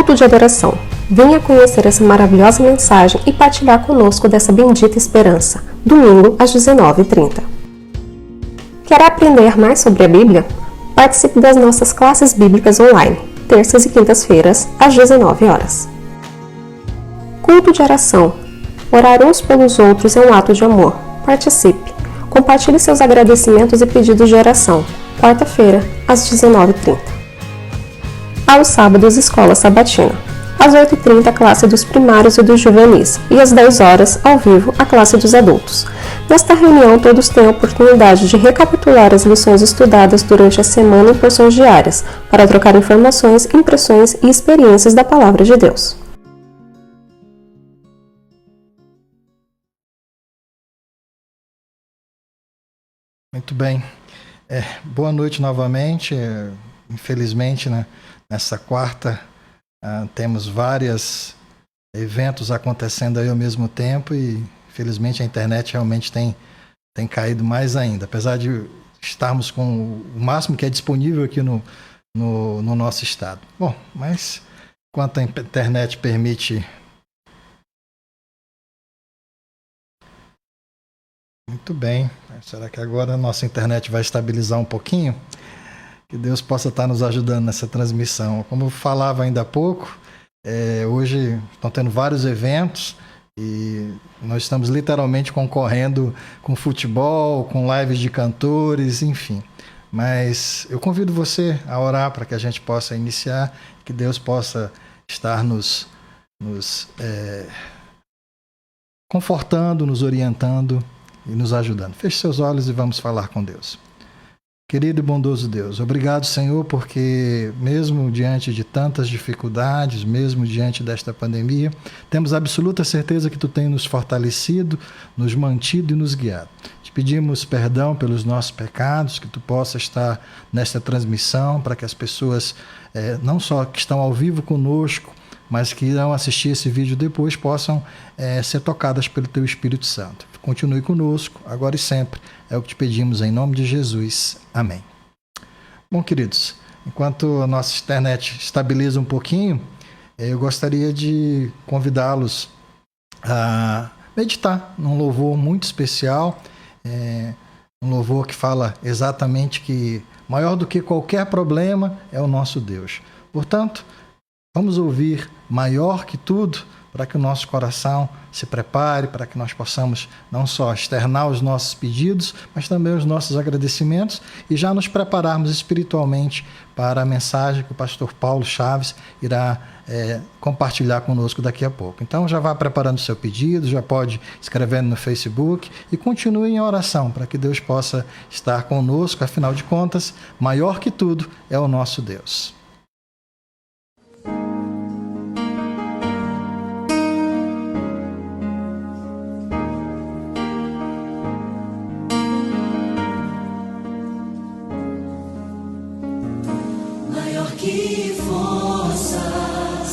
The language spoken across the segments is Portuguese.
Culto de adoração. Venha conhecer essa maravilhosa mensagem e partilhar conosco dessa bendita esperança. Domingo, às 19h30. Quer aprender mais sobre a Bíblia? Participe das nossas classes bíblicas online, terças e quintas-feiras, às 19h. Culto de oração. Orar uns pelos outros é um ato de amor. Participe. Compartilhe seus agradecimentos e pedidos de oração. Quarta-feira, às 19h30. Aos sábados, Escola Sabatina. Às 8h30, a classe dos primários e dos juvenis. E às 10h, ao vivo, a classe dos adultos. Nesta reunião, todos têm a oportunidade de recapitular as lições estudadas durante a semana em porções diárias, para trocar informações, impressões e experiências da Palavra de Deus. Muito bem. Boa noite novamente. Infelizmente, nessa quarta, temos vários eventos acontecendo aí ao mesmo tempo e, infelizmente, a internet realmente tem caído mais ainda. Apesar de estarmos com o máximo que é disponível aqui no nosso estado. Bom, mas enquanto a internet permite... Muito bem. Será que agora a nossa internet vai estabilizar um pouquinho? Que Deus possa estar nos ajudando nessa transmissão. Como eu falava ainda há pouco, hoje estão tendo vários eventos e nós estamos literalmente concorrendo com futebol, com lives de cantores, enfim. Mas eu convido você a orar para que a gente possa iniciar, que Deus possa estar nos confortando, nos orientando e nos ajudando. Feche seus olhos e vamos falar com Deus. Querido e bondoso Deus, obrigado, Senhor, porque mesmo diante de tantas dificuldades, mesmo diante desta pandemia, temos absoluta certeza que Tu tem nos fortalecido, nos mantido e nos guiado. Te pedimos perdão pelos nossos pecados, que Tu possa estar nesta transmissão, para que as pessoas, não só que estão ao vivo conosco, mas que irão assistir esse vídeo depois, possam ser tocadas pelo Teu Espírito Santo. Continue conosco, agora e sempre. É o que te pedimos em nome de Jesus. Amém. Bom, queridos, enquanto a nossa internet estabiliza um pouquinho, eu gostaria de convidá-los a meditar num louvor muito especial, um louvor que fala exatamente que maior do que qualquer problema é o nosso Deus. Portanto, vamos ouvir Maior que Tudo, para que o nosso coração se prepare, para que nós possamos não só externar os nossos pedidos, mas também os nossos agradecimentos e já nos prepararmos espiritualmente para a mensagem que o pastor Paulo Chaves irá compartilhar conosco daqui a pouco. Então já vá preparando o seu pedido, já pode escrevendo no Facebook e continue em oração para que Deus possa estar conosco, afinal de contas, maior que tudo é o nosso Deus. Que forças,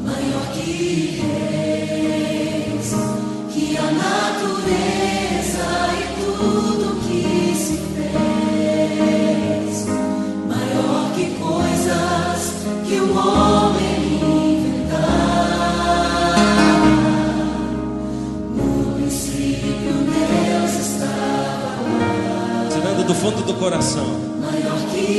maior que reis, que a natureza e tudo que se fez, maior que coisas que o homem inventar. No princípio Deus estava lá, tirando do fundo do coração, maior que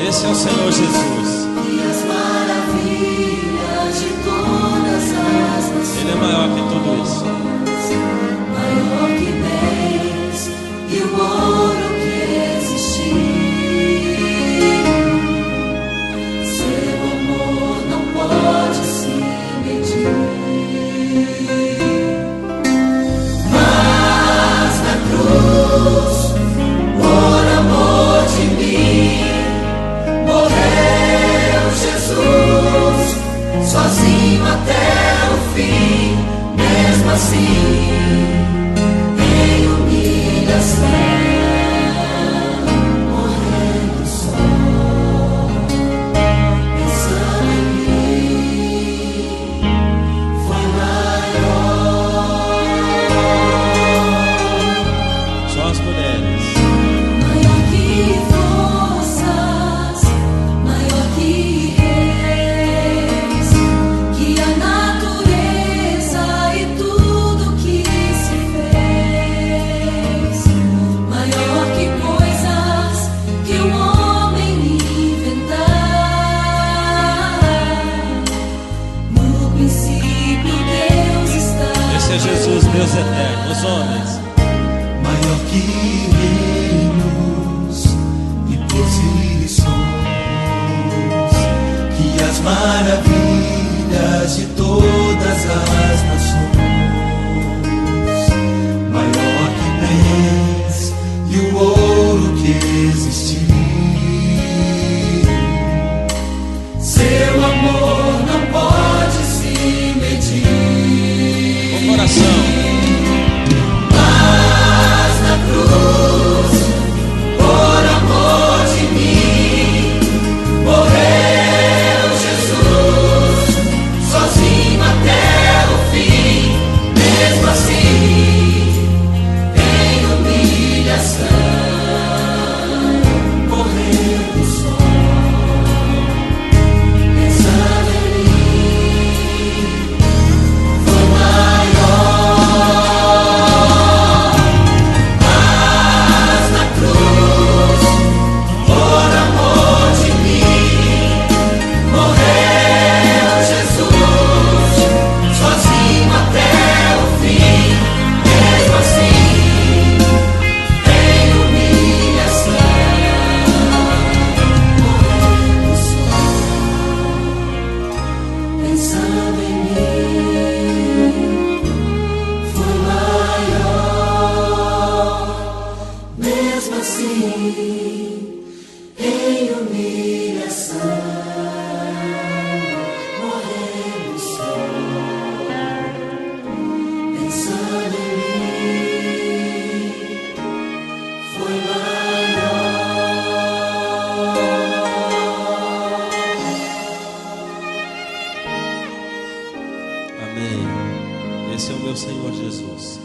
esse é o Senhor Jesus. E as maravilhas de todas as nações. Ele é maior que tudo isso. Maior que bens e o ouro que existir. Seu amor não pode se medir. Mas na cruz, por amor de mim, sozinho até o fim, mesmo assim maior que reinos e posições, que as maravilhas de todas as nações, maior que bens e o ouro que existir. Seu amor não pode se medir. Com coração. Mas na cruz, por amor de mim, morreu Jesus, sozinho até o fim. Mesmo assim, em humilhação, morreu só. Pensando em mim, foi maior. Mas na cruz, por amor de mim, morreu Jesus, sozinho até o fim. Mesmo assim, em humilhação, morreu só. Pensando em mim, foi maior. Mesmo assim, em humilhação, morrendo só. Pensando em mim, foi maior. Amém. Esse é o meu Senhor Jesus.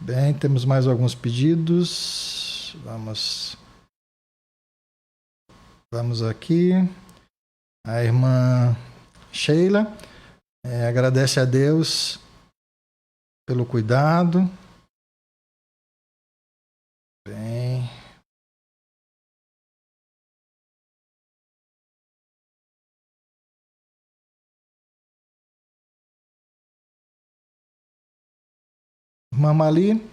Bem, temos mais alguns pedidos. Vamos aqui. A irmã Sheila agradece a Deus pelo cuidado. Bem. Irmã Mali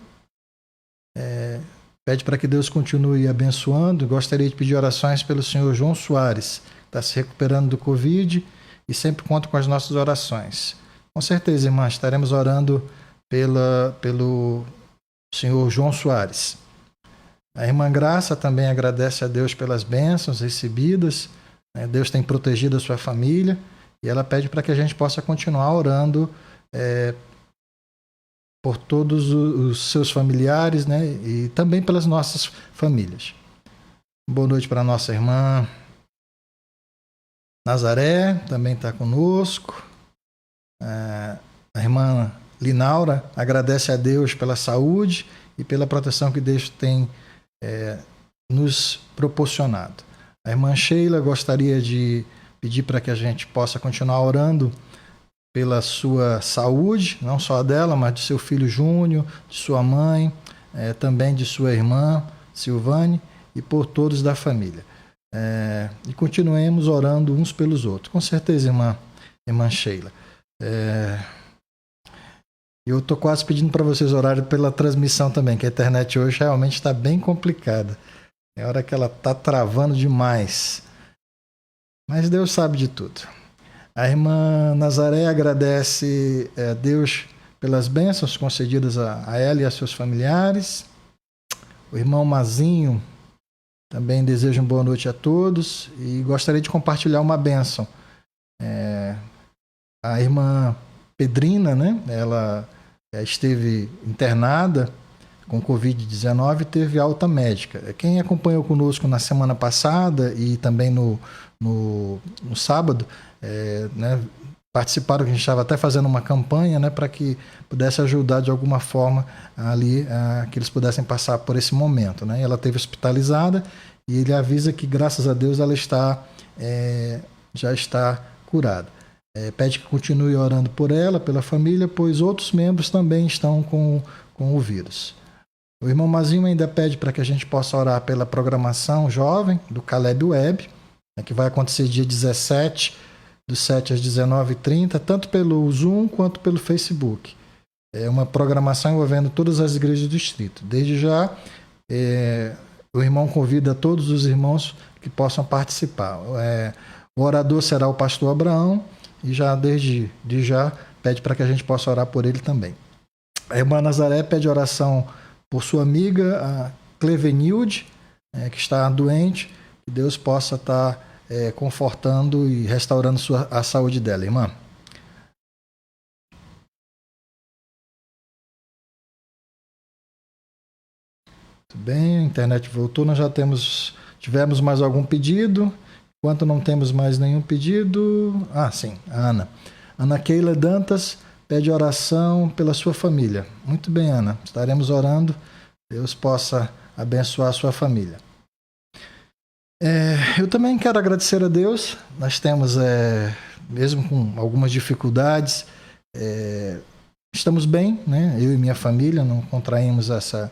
pede para que Deus continue abençoando. Gostaria de pedir orações pelo senhor João Soares, que está se recuperando do Covid e sempre conta com as nossas orações. Com certeza, irmã, estaremos orando pelo senhor João Soares. A irmã Graça também agradece a Deus pelas bênçãos recebidas. Deus tem protegido a sua família e ela pede para que a gente possa continuar orando por todos os seus familiares, né? E também pelas nossas famílias. Boa noite para a nossa irmã Nazaré, também está conosco. A irmã Linaura agradece a Deus pela saúde e pela proteção que Deus tem nos proporcionado. A irmã Sheila gostaria de pedir para que a gente possa continuar orando pela sua saúde, não só dela, mas de seu filho Júnior, de sua mãe, também de sua irmã Silvane e por todos da família. E continuemos orando uns pelos outros. Com certeza, irmã Sheila. Eu estou quase pedindo para vocês orarem pela transmissão também, que a internet hoje realmente está bem complicada. É hora que ela está travando demais. Mas Deus sabe de tudo. A irmã Nazaré agradece a Deus pelas bênçãos concedidas a ela e a seus familiares. O irmão Mazinho também deseja uma boa noite a todos e gostaria de compartilhar uma bênção. A irmã Pedrina, né? Ela esteve internada com Covid-19 e teve alta médica. Quem acompanhou conosco na semana passada e também no sábado, né, participaram, que a gente estava até fazendo uma campanha, né, para que pudesse ajudar de alguma forma ali, que eles pudessem passar por esse momento, né? Ela teve hospitalizada e ele avisa que, graças a Deus, ela já está curada. Pede que continue orando por ela, pela família, pois outros membros também estão com o vírus. O irmão Mazinho ainda pede para que a gente possa orar pela programação jovem do Caleb Web, que vai acontecer dia 17, dos 7 às 19h30, tanto pelo Zoom quanto pelo Facebook. É uma programação envolvendo todas as igrejas do distrito. Desde já, o irmão convida todos os irmãos que possam participar. O orador será o pastor Abraão, e já desde já pede para que a gente possa orar por ele também. A irmã Nazaré pede oração por sua amiga, a Clevenilde, que está doente, que Deus possa estar confortando e restaurando a saúde dela, irmã. Muito bem, a internet voltou, nós já tivemos mais algum pedido. Enquanto não temos mais nenhum pedido... sim, a Ana. Ana Keila Dantas pede oração pela sua família. Muito bem, Ana. Estaremos orando. Deus possa abençoar a sua família. Eu também quero agradecer a Deus. Nós temos, mesmo com algumas dificuldades, estamos bem, né? Eu e minha família não contraímos essa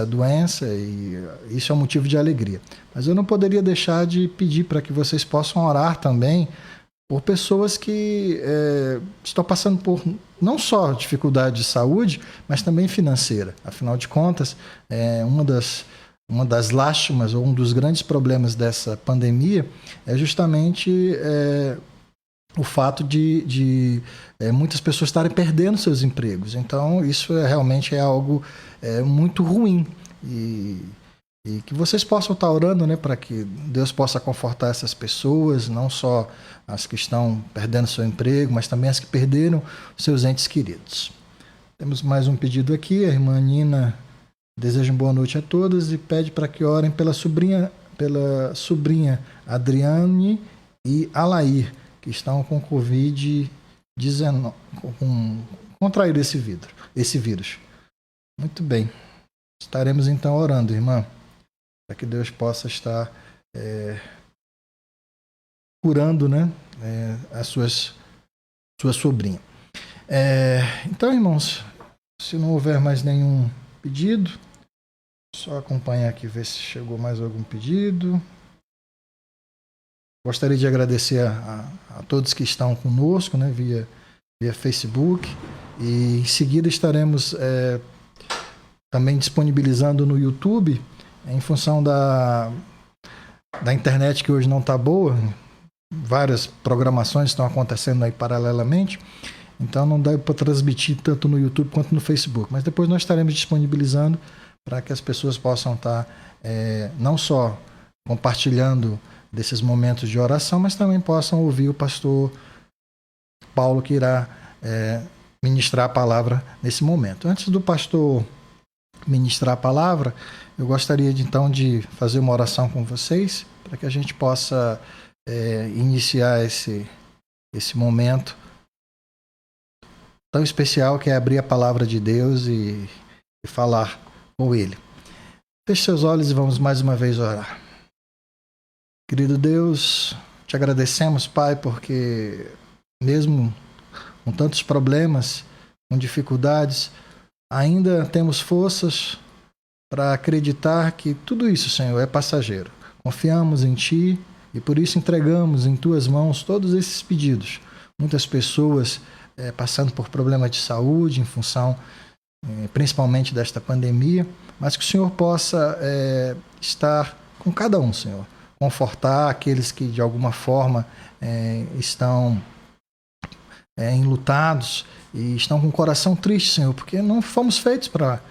doença, e isso é um motivo de alegria. Mas eu não poderia deixar de pedir para que vocês possam orar também por pessoas que estão passando por não só dificuldade de saúde, mas também financeira. Afinal de contas, uma das lástimas ou um dos grandes problemas dessa pandemia é justamente o fato de muitas pessoas estarem perdendo seus empregos. Então, isso realmente é algo muito ruim. E que vocês possam estar orando, né, para que Deus possa confortar essas pessoas, não só as que estão perdendo seu emprego, mas também as que perderam seus entes queridos. Temos mais um pedido aqui. A irmã Nina deseja uma boa noite a todos e pede para que orem pela sobrinha Adriane e Alair, que estão com Covid-19, contraíram esse vírus. Muito bem. Estaremos então orando, irmã, para que Deus possa estar curando, né, a sua sobrinha. Então, irmãos, se não houver mais nenhum pedido, só acompanhar aqui, ver se chegou mais algum pedido. Gostaria de agradecer a todos que estão conosco, né, via Facebook, e em seguida estaremos também disponibilizando no YouTube, em função da internet que hoje não está boa. Várias programações estão acontecendo aí paralelamente, então não dá para transmitir tanto no YouTube quanto no Facebook, mas depois nós estaremos disponibilizando para que as pessoas possam estar não só compartilhando desses momentos de oração, mas também possam ouvir o pastor Paulo, que irá ministrar a palavra nesse momento. Antes do pastor ministrar a palavra, eu gostaria então de fazer uma oração com vocês, para que a gente possa iniciar esse momento tão especial, que é abrir a palavra de Deus e falar com Ele. Feche seus olhos e vamos mais uma vez orar. Querido Deus, te agradecemos, Pai, porque mesmo com tantos problemas, com dificuldades, ainda temos forças para acreditar que tudo isso, Senhor, é passageiro. Confiamos em Ti e por isso entregamos em Tuas mãos todos esses pedidos. Muitas pessoas passando por problemas de saúde em função principalmente desta pandemia, mas que o Senhor possa estar com cada um, Senhor. Confortar aqueles que de alguma forma estão enlutados e estão com o coração triste, Senhor, porque não fomos feitos para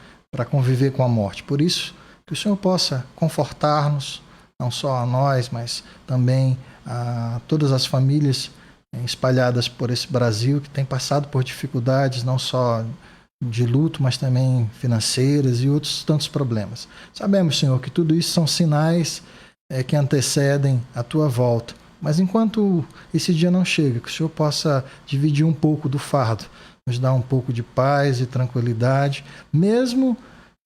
conviver com a morte. Por isso, que o Senhor possa confortar-nos, não só a nós, mas também a todas as famílias espalhadas por esse Brasil, que tem passado por dificuldades, não só de luto, mas também financeiras e outros tantos problemas. Sabemos, Senhor, que tudo isso são sinais que antecedem a Tua volta. Mas enquanto esse dia não chega, que o Senhor possa dividir um pouco do fardo, nos dar um pouco de paz e tranquilidade, mesmo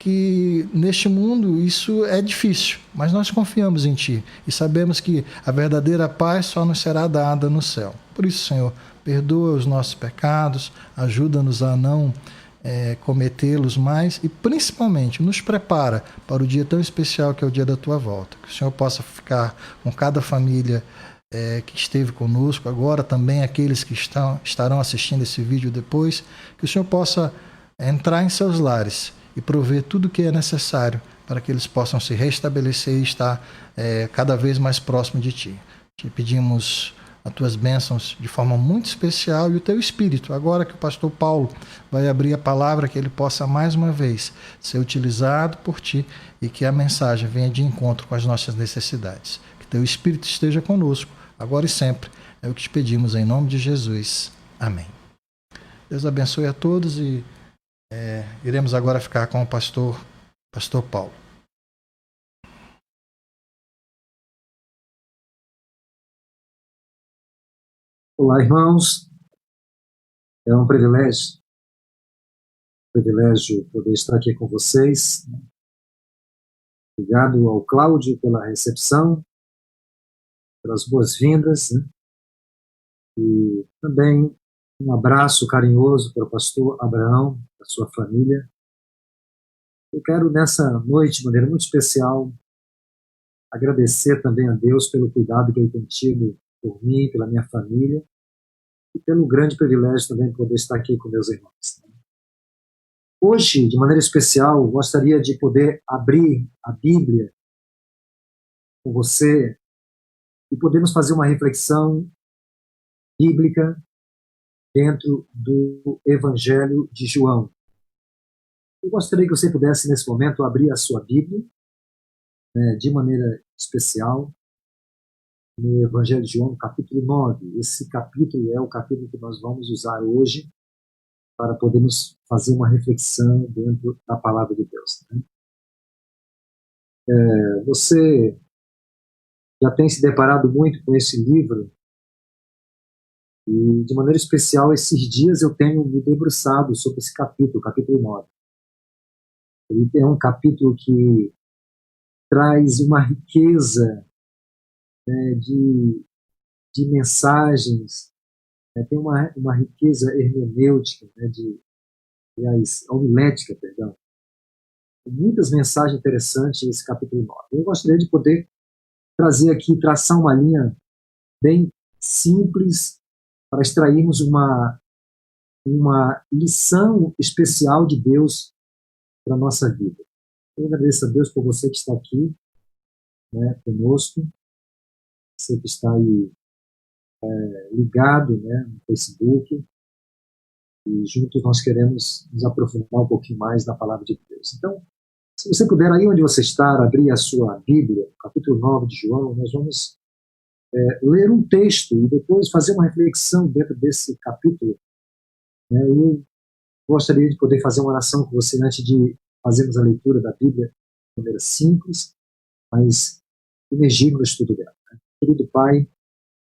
que neste mundo isso é difícil, mas nós confiamos em Ti e sabemos que a verdadeira paz só nos será dada no céu. Por isso, Senhor, perdoa os nossos pecados, ajuda-nos a não cometê-los mais e, principalmente, nos prepara para o dia tão especial que é o dia da tua volta. Que o Senhor possa ficar com cada família que esteve conosco, agora também aqueles que estarão assistindo esse vídeo depois, que o Senhor possa entrar em seus lares e prover tudo o que é necessário para que eles possam se restabelecer e estar cada vez mais próximo de Ti. Te pedimos as Tuas bênçãos de forma muito especial e o Teu Espírito, agora que o pastor Paulo vai abrir a palavra, que ele possa mais uma vez ser utilizado por Ti e que a mensagem venha de encontro com as nossas necessidades. Que Teu Espírito esteja conosco, agora e sempre. É o que te pedimos em nome de Jesus. Amém. Deus abençoe a todos e iremos agora ficar com o pastor Paulo. Olá, irmãos. É um privilégio poder estar aqui com vocês. Obrigado ao Cláudio pela recepção, pelas boas-vindas, né? E também um abraço carinhoso para o pastor Abraão, da sua família. Eu quero, nessa noite, de maneira muito especial, agradecer também a Deus pelo cuidado que Ele tem tido por mim, pela minha família, e pelo grande privilégio também de poder estar aqui com meus irmãos. Hoje, de maneira especial, gostaria de poder abrir a Bíblia com você e podermos fazer uma reflexão bíblica dentro do Evangelho de João. Eu gostaria que você pudesse, nesse momento, abrir a sua Bíblia, de maneira especial, no Evangelho de João, capítulo 9. Esse capítulo é o capítulo que nós vamos usar hoje para podermos fazer uma reflexão dentro da Palavra de Deus. Né? Você já tem se deparado muito com esse livro e, de maneira especial, esses dias eu tenho me debruçado sobre esse capítulo, capítulo 9. Ele é um capítulo que traz uma riqueza de mensagens, tem uma riqueza hermenêutica, homilética, perdão. Muitas mensagens interessantes nesse capítulo 9. Eu gostaria de poder trazer aqui, traçar uma linha bem simples para extrairmos uma lição especial de Deus para a nossa vida. Eu agradeço a Deus por você que está aqui, conosco, você que está aí ligado, no Facebook, e juntos nós queremos nos aprofundar um pouquinho mais na Palavra de Deus. Então, se você puder, aí onde você está, abrir a sua Bíblia, capítulo 9 de João, nós vamos ler um texto e depois fazer uma reflexão dentro desse capítulo. Eu gostaria de poder fazer uma oração com você antes de fazermos a leitura da Bíblia de maneira simples, mas imergindo no estudo dela. Querido Pai,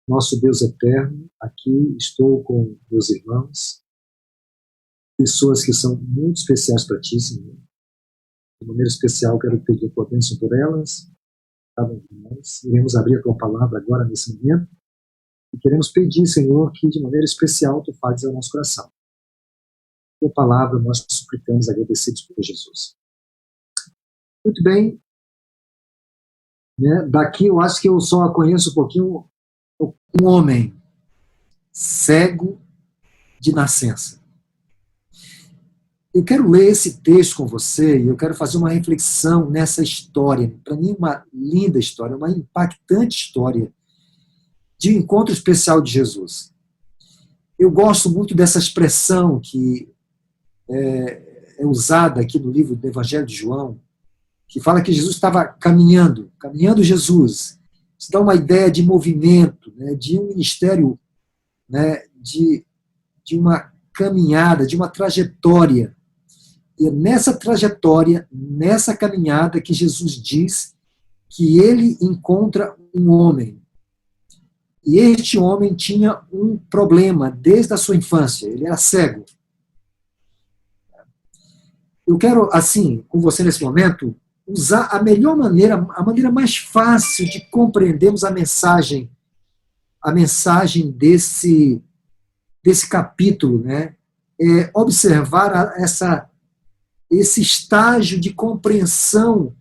nosso Deus eterno, aqui estou com meus irmãos, pessoas que são muito especiais para Ti, Senhor. De maneira especial, quero pedir a Tua bênção por elas, cada um de nós. Iremos abrir a Tua palavra agora, nesse momento, e queremos pedir, Senhor, que de maneira especial Tu fales ao nosso coração. Tua palavra nós suplicamos, agradecidos por Jesus. Muito bem. Daqui eu acho que eu só conheço um pouquinho um homem cego de nascença. Eu quero ler esse texto com você e eu quero fazer uma reflexão nessa história. Para mim, uma linda história, uma impactante história de um encontro especial de Jesus. Eu gosto muito dessa expressão que é usada aqui no livro do Evangelho de João, que fala que Jesus estava caminhando Jesus. Isso dá uma ideia de movimento, de um ministério, de uma caminhada, de uma trajetória. E é nessa trajetória, nessa caminhada que Jesus diz que ele encontra um homem. E este homem tinha um problema desde a sua infância, ele era cego. Eu quero, assim, com você nesse momento, usar a melhor maneira, a maneira mais fácil de compreendermos a mensagem desse desse capítulo, né, é observar esse estágio de compreensão,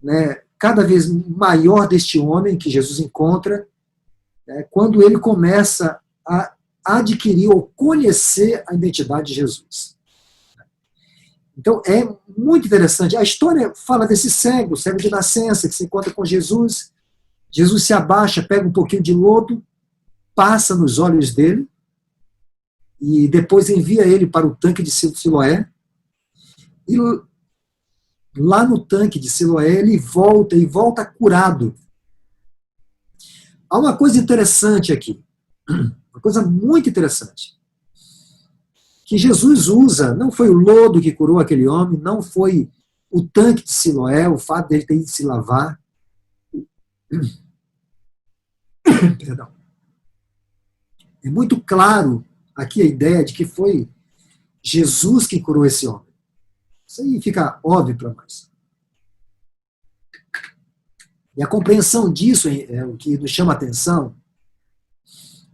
né, cada vez maior deste homem que Jesus encontra, né, quando ele começa a adquirir ou conhecer a identidade de Jesus. Então, é muito interessante. A história fala desse cego de nascença, que se encontra com Jesus. Jesus se abaixa, pega um pouquinho de lodo, passa nos olhos dele, e depois envia ele para o tanque de Siloé. E lá no tanque de Siloé, ele volta curado. Há uma coisa interessante aqui, uma coisa muito interessante, que Jesus usa, não foi o lodo que curou aquele homem, não foi o tanque de Siloé, o fato dele ter ido se lavar. Perdão. É muito claro aqui a ideia de que foi Jesus que curou esse homem. Isso aí fica óbvio para nós. E a compreensão disso é o que nos chama a atenção,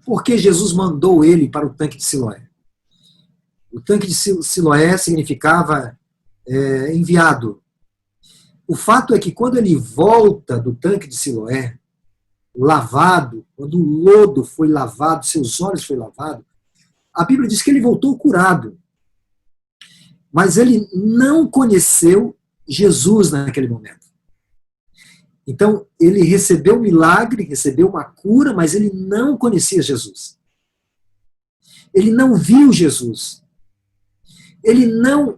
porque Jesus mandou ele para o tanque de Siloé. O tanque de Siloé significava enviado. O fato é que quando ele volta do tanque de Siloé, lavado, quando o lodo foi lavado, seus olhos foi lavado, a Bíblia diz que ele voltou curado. Mas ele não conheceu Jesus naquele momento. Então, ele recebeu um milagre, recebeu uma cura, mas ele não conhecia Jesus. Ele não viu Jesus. Ele não,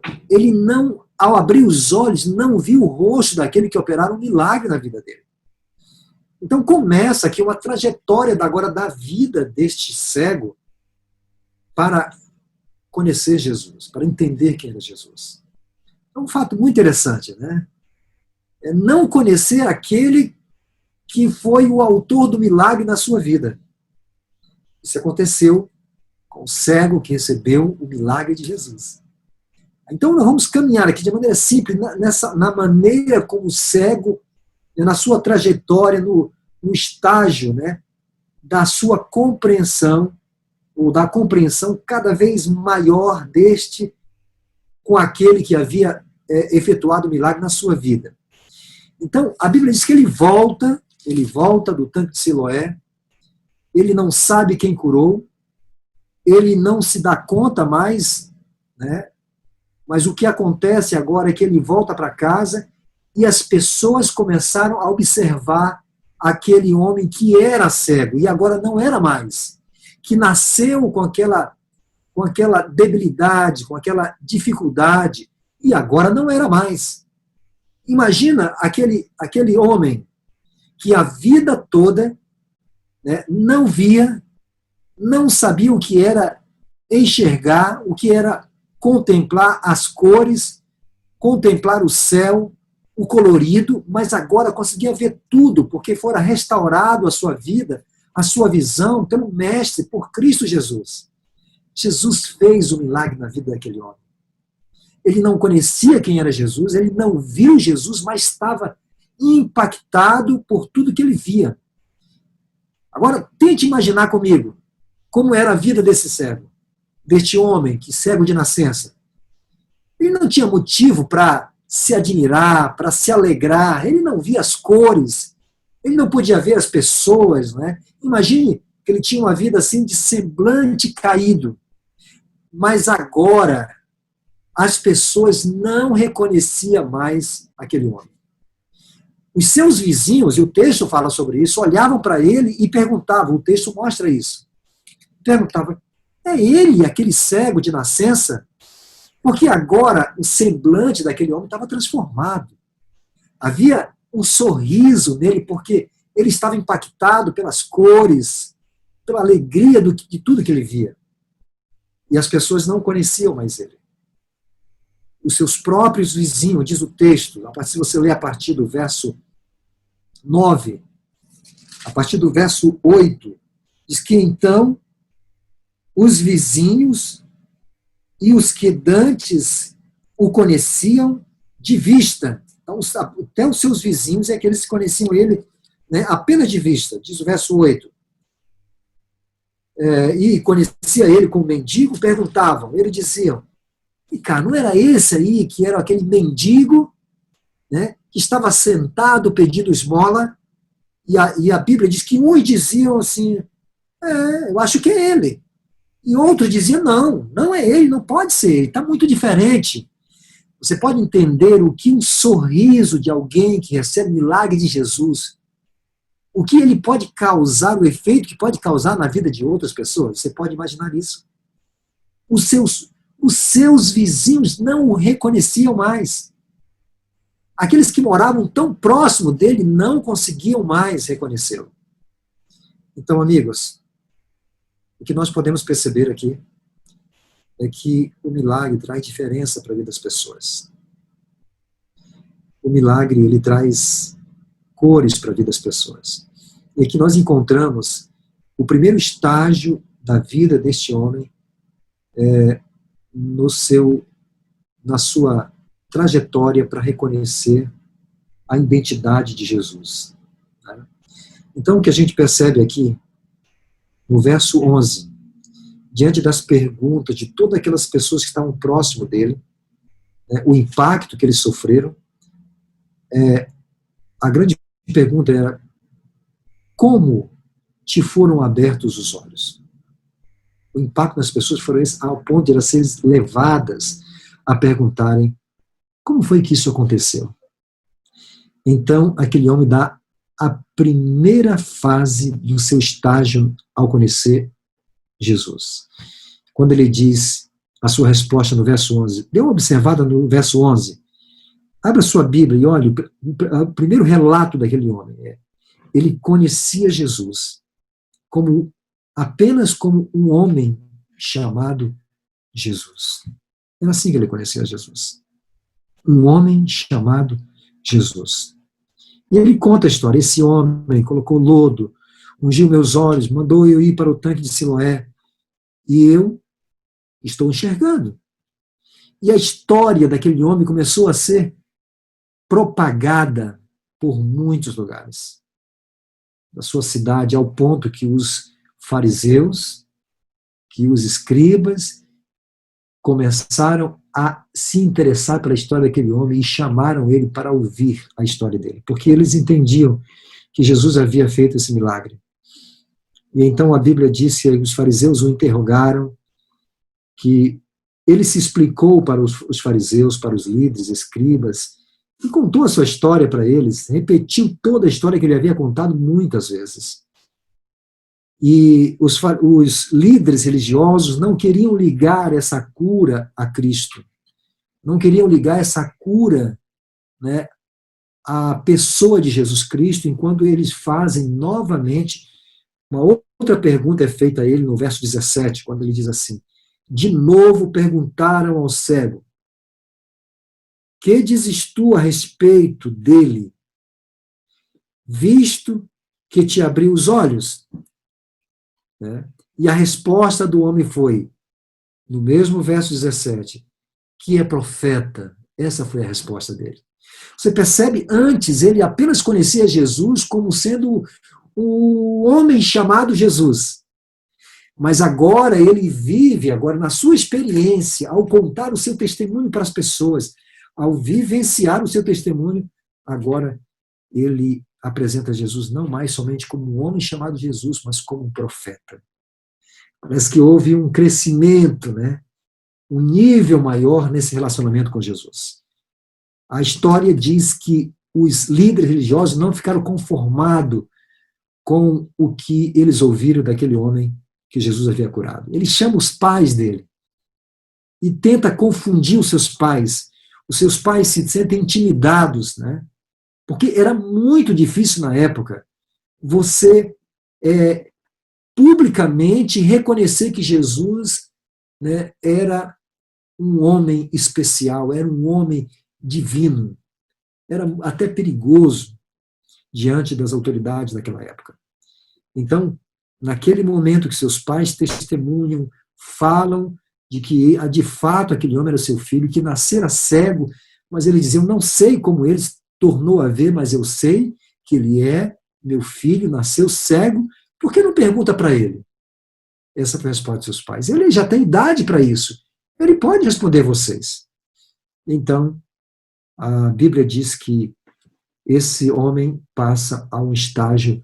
ao abrir os olhos, não viu o rosto daquele que operaram um milagre na vida dele. Então começa aqui uma trajetória agora da vida deste cego para conhecer Jesus, para entender quem era Jesus. É um fato muito interessante, né? É não conhecer aquele que foi o autor do milagre na sua vida. Isso aconteceu com o cego que recebeu o milagre de Jesus. Então nós vamos caminhar aqui de maneira simples, na maneira como o cego, na sua trajetória, no estágio, né, da sua compreensão, ou da compreensão cada vez maior deste com aquele que havia efetuado o milagre na sua vida. Então, a Bíblia diz que ele volta do tanque de Siloé, ele não sabe quem curou, ele não se dá conta mais, né? Mas o que acontece agora é que ele volta para casa e as pessoas começaram a observar aquele homem que era cego e agora não era mais, que nasceu com aquela debilidade, com aquela dificuldade e agora não era mais. Imagina aquele homem que a vida toda, né, não via, não sabia o que era enxergar, o que era contemplar as cores, contemplar o céu, o colorido, mas agora conseguia ver tudo, porque fora restaurado a sua vida, a sua visão pelo Mestre, por Cristo Jesus. Jesus fez o milagre na vida daquele homem. Ele não conhecia quem era Jesus, ele não viu Jesus, mas estava impactado por tudo que ele via. Agora, tente imaginar comigo como era a vida desse cego, deste homem que cego de nascença. Ele não tinha motivo para se admirar, para se alegrar, ele não via as cores, ele não podia ver as pessoas, né? Imagine que ele tinha uma vida assim de semblante caído, mas agora as pessoas não reconheciam mais aquele homem. Os seus vizinhos, e o texto fala sobre isso, olhavam para ele e perguntavam, o texto mostra isso, perguntavam, é ele aquele cego de nascença? Porque agora o semblante daquele homem estava transformado. Havia um sorriso nele, porque ele estava impactado pelas cores, pela alegria de tudo que ele via. E as pessoas não conheciam mais ele. Os seus próprios vizinhos, diz o texto, se você ler a partir do verso 9, a partir do verso 8, diz que então os vizinhos e os que dantes o conheciam de vista. Então, até os seus vizinhos é que eles conheciam ele, né, apenas de vista, diz o verso 8. e conhecia ele como mendigo, perguntavam, ele diziam, e cara, não era esse aí que era aquele mendigo, né, que estava sentado pedindo esmola, e a Bíblia diz que uns diziam assim, eu acho que é ele. E outros diziam, não, não é ele, não pode ser ele, está muito diferente. Você pode entender o que um sorriso de alguém que recebe milagre de Jesus, o que ele pode causar, o efeito que pode causar na vida de outras pessoas. Você pode imaginar isso. Os seus vizinhos não o reconheciam mais. Aqueles que moravam tão próximo dele não conseguiam mais reconhecê-lo. Então, amigos, o que nós podemos perceber aqui é que o milagre traz diferença para a vida das pessoas. O milagre, ele traz cores para a vida das pessoas. E aqui nós encontramos o primeiro estágio da vida deste homem na sua trajetória para reconhecer a identidade de Jesus. Né? Então, o que a gente percebe aqui, no verso 11, diante das perguntas de todas aquelas pessoas que estavam próximo dele, né, o impacto que eles sofreram, a grande pergunta era, como te foram abertos os olhos? O impacto das pessoas foi esse, ao ponto de elas serem levadas a perguntarem, como foi que isso aconteceu? Então, aquele homem dá a primeira fase do seu estágio ao conhecer Jesus. Quando ele diz a sua resposta no verso 11, dê uma observada no verso 11, abra sua Bíblia e olhe o primeiro relato daquele homem. Ele conhecia Jesus apenas como um homem chamado Jesus. Era assim que ele conhecia Jesus. Um homem chamado Jesus. E ele conta a história. Esse homem colocou lodo, ungiu meus olhos, mandou eu ir para o tanque de Siloé, e eu estou enxergando. E a história daquele homem começou a ser propagada por muitos lugares da sua cidade, ao ponto que os fariseus, que os escribas, começaram a se interessar pela história daquele homem e chamaram ele para ouvir a história dele, porque eles entendiam que Jesus havia feito esse milagre. E então a Bíblia diz que os fariseus o interrogaram, que ele se explicou para os fariseus, para os líderes, escribas, e contou a sua história para eles, repetiu toda a história que ele havia contado muitas vezes. E os líderes religiosos não queriam ligar essa cura a Cristo, não queriam ligar essa cura, né, à pessoa de Jesus Cristo, enquanto eles fazem novamente, uma outra pergunta é feita a ele no verso 17, quando ele diz assim, de novo perguntaram ao cego, que dizes tu a respeito dele, visto que te abriu os olhos? Né? E a resposta do homem foi, no mesmo verso 17, que é profeta. Essa foi a resposta dele. Você percebe, antes ele apenas conhecia Jesus como sendo o homem chamado Jesus. Mas agora ele vive, agora na sua experiência, ao contar o seu testemunho para as pessoas, ao vivenciar o seu testemunho, agora ele apresenta Jesus não mais somente como um homem chamado Jesus, mas como um profeta. Parece que houve um crescimento, né? Um nível maior nesse relacionamento com Jesus. A história diz que os líderes religiosos não ficaram conformados com o que eles ouviram daquele homem que Jesus havia curado. Ele chama os pais dele e tenta confundir os seus pais. Os seus pais se sentem intimidados, né? Porque era muito difícil na época você publicamente reconhecer que Jesus, né, era um homem especial, era um homem divino. Era até perigoso diante das autoridades daquela época. Então, naquele momento que seus pais testemunham, falam de que de fato aquele homem era seu filho, que nascera cego, mas ele dizia, eu não sei como ele se tornou a ver, mas eu sei que ele é meu filho, nasceu cego, por que não pergunta para ele? Essa foi a resposta dos seus pais. Ele já tem idade para isso. Ele pode responder vocês. Então, a Bíblia diz que esse homem passa a um estágio,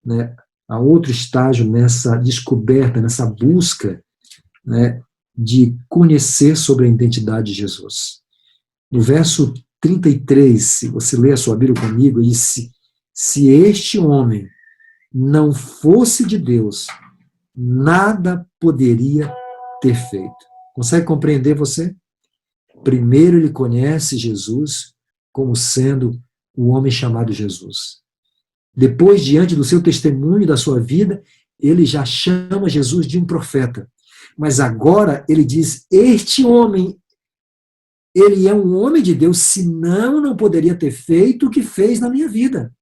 né, a outro estágio nessa descoberta, nessa busca, né, de conhecer sobre a identidade de Jesus. No verso 33, se você ler a sua Bíblia comigo, diz: se este homem não fosse de Deus, nada poderia ter feito. Consegue compreender você? Primeiro ele conhece Jesus como sendo o homem chamado Jesus. Depois, diante do seu testemunho, da sua vida, ele já chama Jesus de um profeta. Mas agora ele diz: este homem, ele é um homem de Deus, senão não poderia ter feito o que fez na minha vida.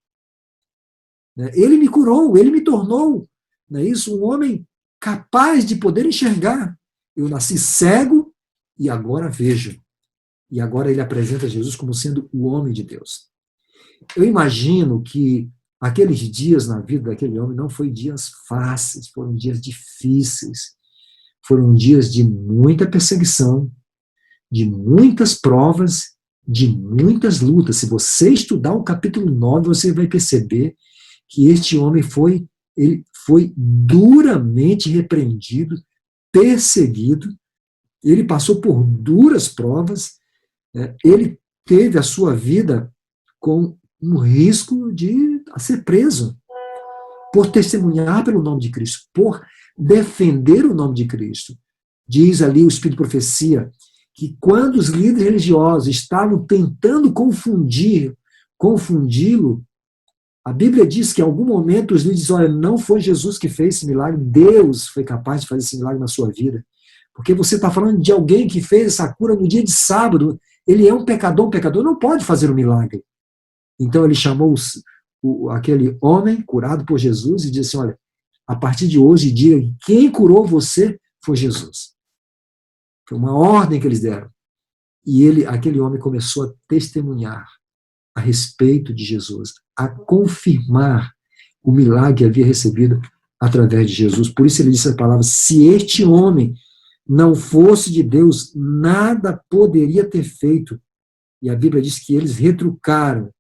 Ele me curou, ele me tornou, não é isso? Um homem capaz de poder enxergar. Eu nasci cego e agora vejo. E agora ele apresenta Jesus como sendo o homem de Deus. Eu imagino que aqueles dias na vida daquele homem não foram dias fáceis, foram dias difíceis, foram dias de muita perseguição, de muitas provas, de muitas lutas. Se você estudar o capítulo 9, você vai perceber que este homem foi duramente repreendido, perseguido, ele passou por duras provas, ele teve a sua vida com um risco de ser preso, por testemunhar pelo nome de Cristo, por defender o nome de Cristo. Diz ali o Espírito de Profecia que quando os líderes religiosos estavam tentando confundi-lo, a Bíblia diz que em algum momento os líderes dizem: olha, não foi Jesus que fez esse milagre, Deus foi capaz de fazer esse milagre na sua vida. Porque você está falando de alguém que fez essa cura no dia de sábado, ele é um pecador não pode fazer um milagre. Então ele chamou aquele homem curado por Jesus e disse assim: olha, a partir de hoje diga que quem curou você foi Jesus. Foi uma ordem que eles deram. E aquele homem começou a testemunhar a respeito de Jesus, a confirmar o milagre que havia recebido através de Jesus. Por isso ele disse a palavra: se este homem não fosse de Deus, nada poderia ter feito. E a Bíblia diz que eles retrucaram,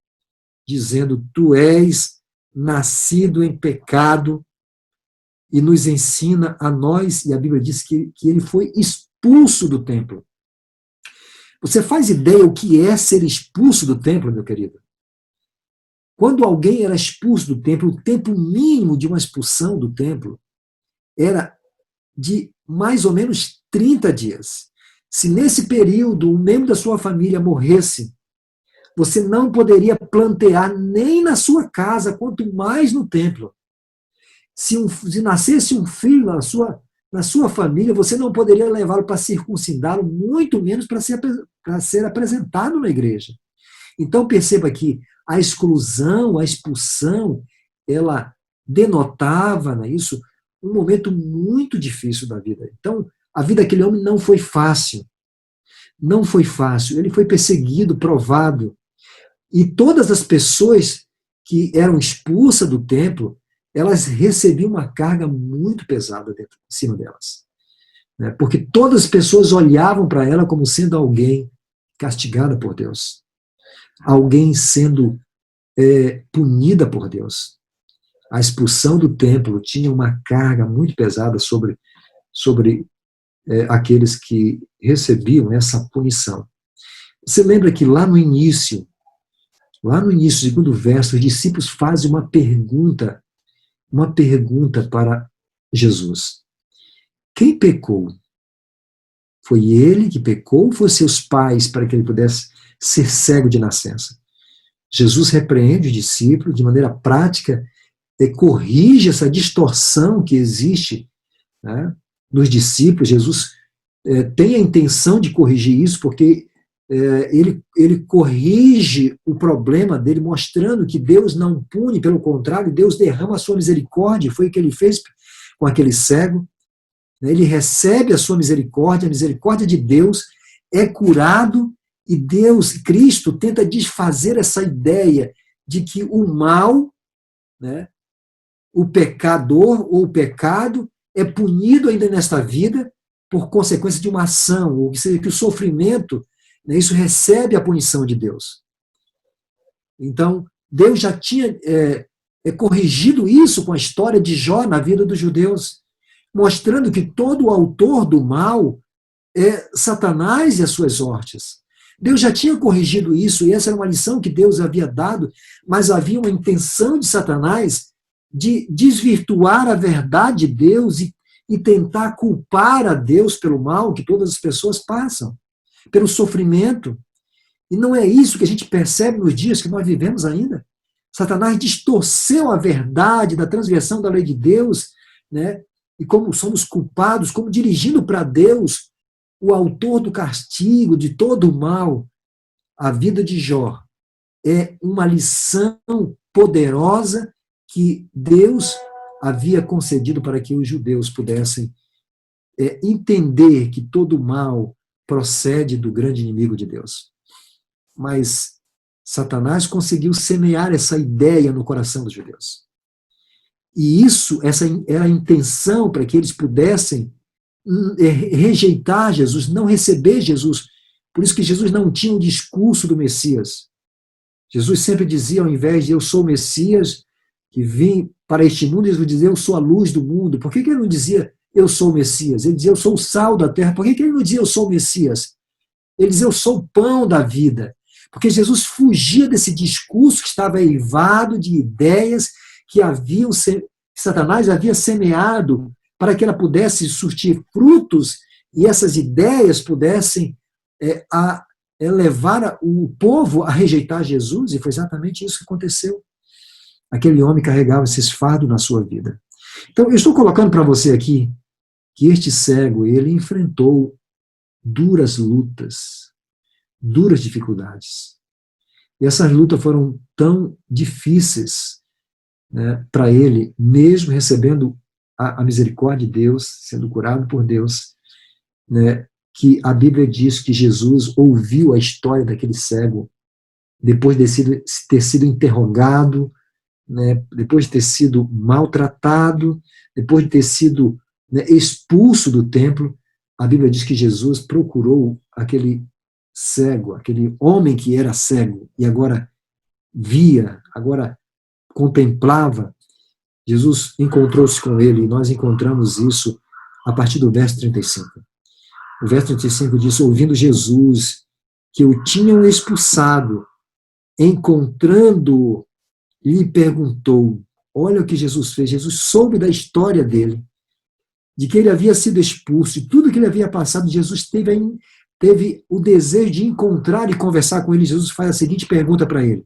dizendo: tu és nascido em pecado, e nos ensina a nós, e a Bíblia diz que ele foi expulso do templo. Você faz ideia o que é ser expulso do templo, meu querido? Quando alguém era expulso do templo, o tempo mínimo de uma expulsão do templo era de mais ou menos 30 dias. Se nesse período um membro da sua família morresse, você não poderia plantear nem na sua casa, quanto mais no templo. Se nascesse um filho na sua família, você não poderia levá-lo para circuncidá-lo, muito menos para ser apresentado na igreja. Então perceba que a exclusão, a expulsão, ela denotava, não é isso, um momento muito difícil da vida. Então, a vida daquele homem não foi fácil. Não foi fácil. Ele foi perseguido, provado. E todas as pessoas que eram expulsas do templo, elas recebiam uma carga muito pesada em cima delas. Porque todas as pessoas olhavam para ela como sendo alguém castigada por Deus. Alguém sendo punida por Deus. A expulsão do templo tinha uma carga muito pesada sobre aqueles que recebiam essa punição. Você lembra que lá no início, segundo verso, os discípulos fazem uma pergunta para Jesus. Quem pecou? Foi ele que pecou ou foram seus pais para que ele pudesse ser cego de nascença? Jesus repreende os discípulos de maneira prática, corrige essa distorção que existe, né, nos discípulos. Jesus tem a intenção de corrigir isso, porque ele corrige o problema dele, mostrando que Deus não pune, pelo contrário, Deus derrama a sua misericórdia. Foi o que ele fez com aquele cego. Ele recebe a sua misericórdia, a misericórdia de Deus, é curado, e Deus, Cristo, tenta desfazer essa ideia de que o mal, né, o pecador ou o pecado é punido ainda nesta vida por consequência de uma ação, ou seja, que o sofrimento, né, isso recebe a punição de Deus. Então, Deus já tinha corrigido isso com a história de Jó na vida dos judeus, mostrando que todo o autor do mal é Satanás e as suas hortes. Deus já tinha corrigido isso, e essa era uma lição que Deus havia dado, mas havia uma intenção de Satanás de desvirtuar a verdade de Deus e tentar culpar a Deus pelo mal que todas as pessoas passam, pelo sofrimento. E não é isso que a gente percebe nos dias que nós vivemos ainda. Satanás distorceu a verdade da transgressão da lei de Deus, né? E como somos culpados, como dirigindo para Deus, o autor do castigo, de todo o mal. A vida de Jó é uma lição poderosa que Deus havia concedido para que os judeus pudessem entender que todo o mal procede do grande inimigo de Deus. Mas Satanás conseguiu semear essa ideia no coração dos judeus. E essa era a intenção para que eles pudessem rejeitar Jesus, não receber Jesus. Por isso que Jesus não tinha o discurso do Messias. Jesus sempre dizia, ao invés de eu sou o Messias, que vim para este mundo, Jesus dizia, eu sou a luz do mundo. Por que ele não dizia, eu sou o Messias? Ele dizia, eu sou o sal da terra. Por que ele não dizia, eu sou o Messias? Ele dizia, eu sou o pão da vida. Porque Jesus fugia desse discurso que estava eivado de ideias que Satanás havia semeado para que ela pudesse surtir frutos e essas ideias pudessem levar o povo a rejeitar Jesus, e foi exatamente isso que aconteceu. Aquele homem carregava esses fardos na sua vida. Então, eu estou colocando para você aqui que este cego, ele enfrentou duras lutas, duras dificuldades. E essas lutas foram tão difíceis, né, para ele, mesmo recebendo a misericórdia de Deus, sendo curado por Deus, né, que a Bíblia diz que Jesus ouviu a história daquele cego, depois de ter sido interrogado, né, depois de ter sido maltratado, depois de ter sido, né, expulso do templo. A Bíblia diz que Jesus procurou aquele cego, aquele homem que era cego, e agora via, agora contemplava. Jesus encontrou-se com ele, e nós encontramos isso a partir do verso 35. O verso 35 diz, ouvindo Jesus que o tinham expulsado, encontrando-o, lhe perguntou, olha o que Jesus fez, Jesus soube da história dele, de que ele havia sido expulso, e tudo que ele havia passado, Jesus teve o desejo de encontrar e conversar com ele. Jesus faz a seguinte pergunta para ele,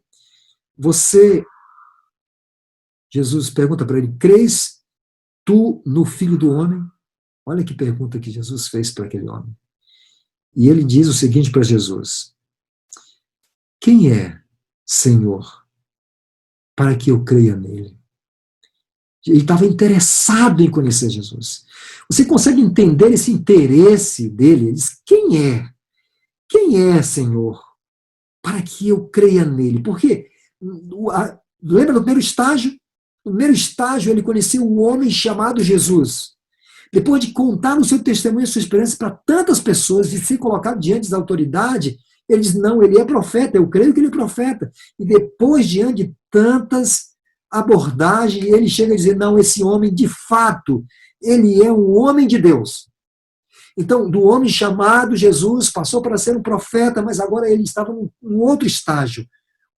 Jesus pergunta para ele, crês tu no Filho do Homem? Olha que pergunta que Jesus fez para aquele homem. E ele diz o seguinte para Jesus, quem é, Senhor, para que eu creia nele? Ele estava interessado em conhecer Jesus. Você consegue entender esse interesse dele? Ele diz, quem é? Quem é, Senhor, para que eu creia nele? Porque, lembra do primeiro estágio? No primeiro estágio, ele conheceu um homem chamado Jesus. Depois de contar no seu testemunho a sua experiência para tantas pessoas, de ser colocado diante da autoridade, ele diz, não, ele é profeta, eu creio que ele é profeta. E depois, diante de tantas abordagens, ele chega a dizer, não, esse homem, de fato, ele é um homem de Deus. Então, do homem chamado Jesus, passou para ser um profeta, mas agora ele estava num outro estágio,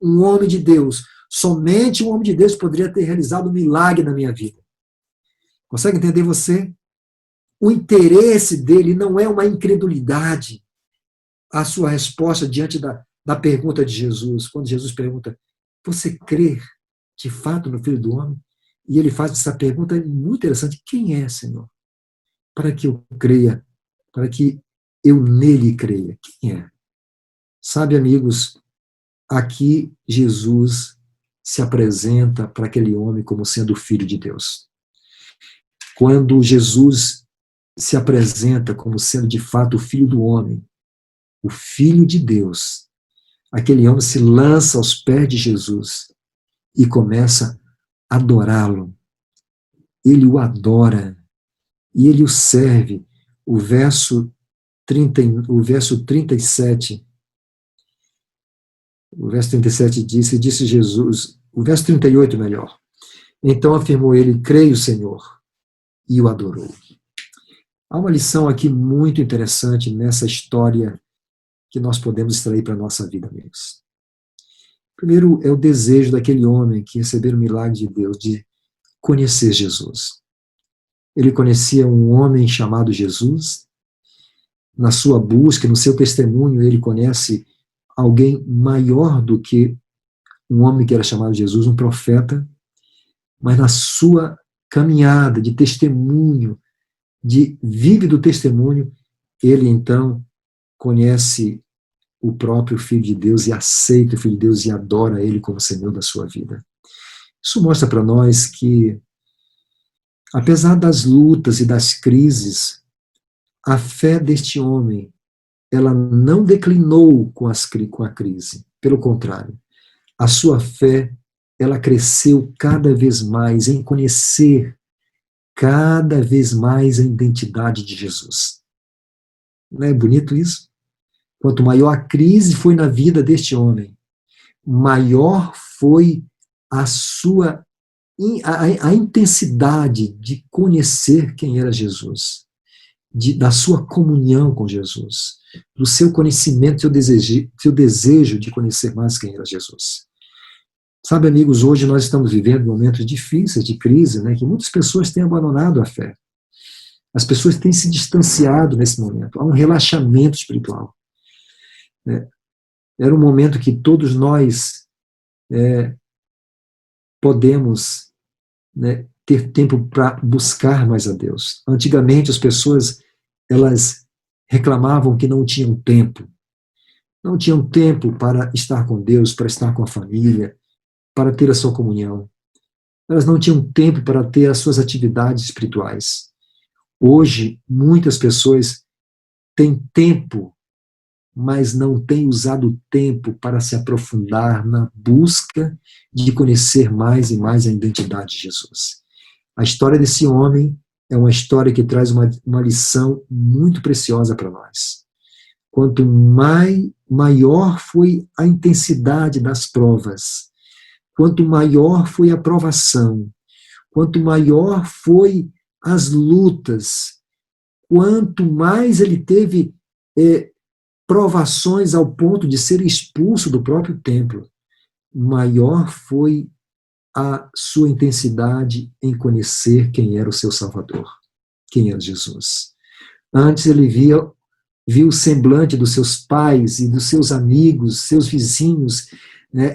um homem de Deus. Somente um homem de Deus poderia ter realizado um milagre na minha vida. Consegue entender você? O interesse dele não é uma incredulidade. A sua resposta diante da pergunta de Jesus, quando Jesus pergunta, você crê de fato no Filho do Homem? E ele faz essa pergunta muito interessante, quem é, Senhor? Para que eu creia, para que eu nele creia. Quem é? Sabe, amigos, aqui Jesus se apresenta para aquele homem como sendo o Filho de Deus. Quando Jesus se apresenta como sendo de fato o Filho do Homem, o Filho de Deus, aquele homem se lança aos pés de Jesus e começa a adorá-lo. Ele o adora. e ele o serve. O verso 37, disse Jesus, o verso 38 melhor. Então afirmou ele, creio, Senhor, e o adorou. Há uma lição aqui muito interessante nessa história que nós podemos extrair para a nossa vida, amigos. Primeiro, é o desejo daquele homem que recebeu o milagre de Deus de conhecer Jesus. Ele conhecia um homem chamado Jesus. Na sua busca, no seu testemunho, ele conhece alguém maior do que um homem que era chamado Jesus, um profeta. Mas na sua caminhada de testemunho, de vívido testemunho, ele então conhece o próprio Filho de Deus e aceita o Filho de Deus e adora ele como Senhor da sua vida. Isso mostra para nós que, apesar das lutas e das crises, a fé deste homem, ela não declinou com a crise. Pelo contrário, a sua fé, ela cresceu cada vez mais em conhecer cada vez mais a identidade de Jesus. Não é bonito isso? Quanto maior a crise foi na vida deste homem, maior foi a sua a intensidade de conhecer quem era Jesus, da sua comunhão com Jesus, do seu conhecimento, seu desejo de conhecer mais quem era Jesus. Sabe, amigos, hoje nós estamos vivendo momentos difíceis de crise, né, que muitas pessoas têm abandonado a fé. As pessoas têm se distanciado nesse momento. Há um relaxamento espiritual. Era um momento que todos nós podemos ter tempo para buscar mais a Deus. Antigamente as pessoas elas reclamavam que não tinham tempo. Não tinham tempo para estar com Deus, para estar com a família, para ter a sua comunhão. Elas não tinham tempo para ter as suas atividades espirituais. Hoje, muitas pessoas têm tempo, mas não têm usado o tempo para se aprofundar na busca de conhecer mais e mais a identidade de Jesus. A história desse homem é uma história que traz uma lição muito preciosa para nós. Quanto maior foi a intensidade das provas, quanto maior foi a provação, quanto maior foi as lutas, quanto mais ele teve provações ao ponto de ser expulso do próprio templo, maior foi a sua intensidade em conhecer quem era o seu Salvador, quem era Jesus. Antes ele viu o semblante dos seus pais e dos seus amigos, seus vizinhos,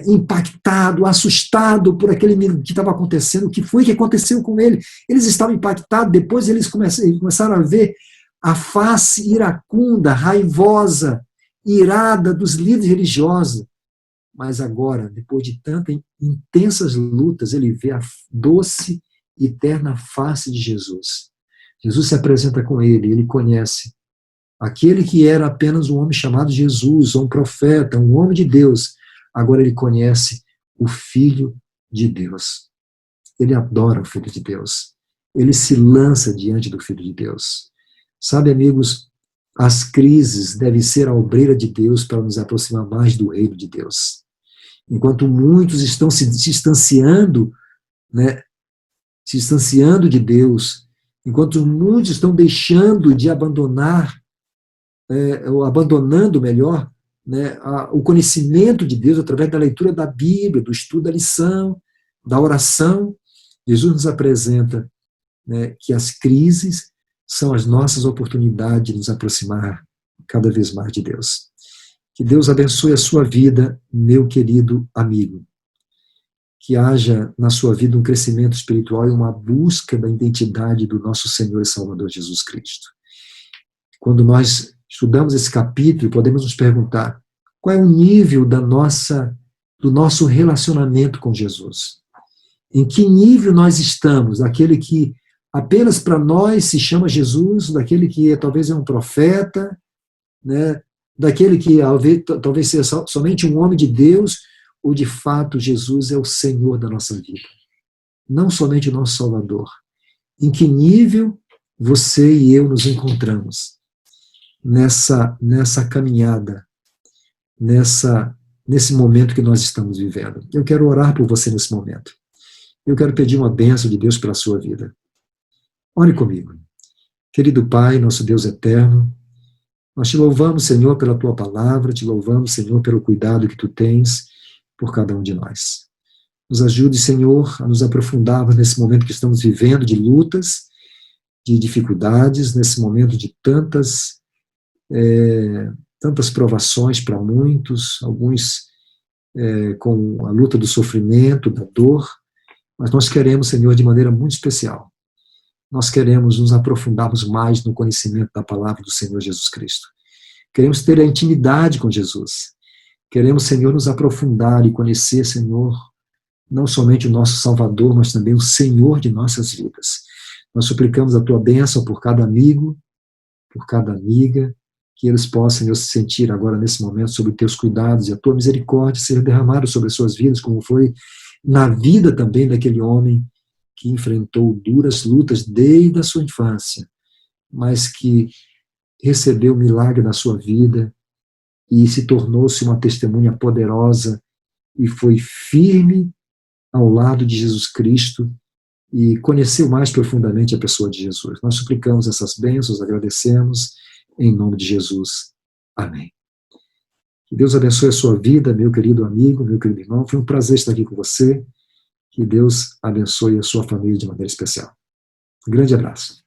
impactado, assustado por aquele que estava acontecendo, o que foi que aconteceu com ele. Eles estavam impactados, depois eles começaram a ver a face iracunda, raivosa, irada dos líderes religiosos. Mas agora, depois de tantas intensas lutas, ele vê a doce e eterna face de Jesus. Jesus se apresenta com ele conhece aquele que era apenas um homem chamado Jesus, um profeta, um homem de Deus. Agora ele conhece o Filho de Deus. Ele adora o Filho de Deus. Ele se lança diante do Filho de Deus. Sabe, amigos, as crises devem ser a obreira de Deus para nos aproximar mais do reino de Deus. Enquanto muitos estão se distanciando, se distanciando de Deus, enquanto muitos estão deixando de abandonar, ou abandonando melhor, o conhecimento de Deus através da leitura da Bíblia, do estudo da lição, da oração, Jesus nos apresenta que as crises são as nossas oportunidades de nos aproximar cada vez mais de Deus. Que Deus abençoe a sua vida, meu querido amigo. Que haja na sua vida um crescimento espiritual e uma busca da identidade do nosso Senhor e Salvador Jesus Cristo. Quando nós estudamos esse capítulo, podemos nos perguntar qual é o nível do nosso relacionamento com Jesus. Em que nível nós estamos? Aquele que apenas para nós se chama Jesus, daquele que talvez é um profeta, daquele que talvez seja somente um homem de Deus, ou de fato Jesus é o Senhor da nossa vida, não somente o nosso Salvador. Em que nível você e eu nos encontramos nessa caminhada, nesse momento que nós estamos vivendo. Eu quero orar por você nesse momento. Eu quero pedir uma bênção de Deus pela sua vida. Ore comigo. Querido Pai, nosso Deus eterno, nós te louvamos, Senhor, pela tua palavra, te louvamos, Senhor, pelo cuidado que tu tens por cada um de nós. Nos ajude, Senhor, a nos aprofundarmos nesse momento que estamos vivendo de lutas, de dificuldades, nesse momento de tantas provações para muitos, alguns com a luta do sofrimento, da dor, mas nós queremos, Senhor, de maneira muito especial, nós queremos nos aprofundarmos mais no conhecimento da palavra do Senhor Jesus Cristo. Queremos ter a intimidade com Jesus. Queremos, Senhor, nos aprofundar e conhecer, Senhor, não somente o nosso Salvador, mas também o Senhor de nossas vidas. Nós suplicamos a tua bênção por cada amigo, por cada amiga, que eles possam, Senhor, se sentir agora nesse momento sob teus cuidados e a tua misericórdia ser derramada sobre as suas vidas, como foi na vida também daquele homem que enfrentou duras lutas desde a sua infância, mas que recebeu o milagre na sua vida e se tornou-se uma testemunha poderosa e foi firme ao lado de Jesus Cristo e conheceu mais profundamente a pessoa de Jesus. Nós suplicamos essas bênçãos, agradecemos, em nome de Jesus. Amém. Que Deus abençoe a sua vida, meu querido amigo, meu querido irmão. Foi um prazer estar aqui com você. Que Deus abençoe a sua família de maneira especial. Um grande abraço.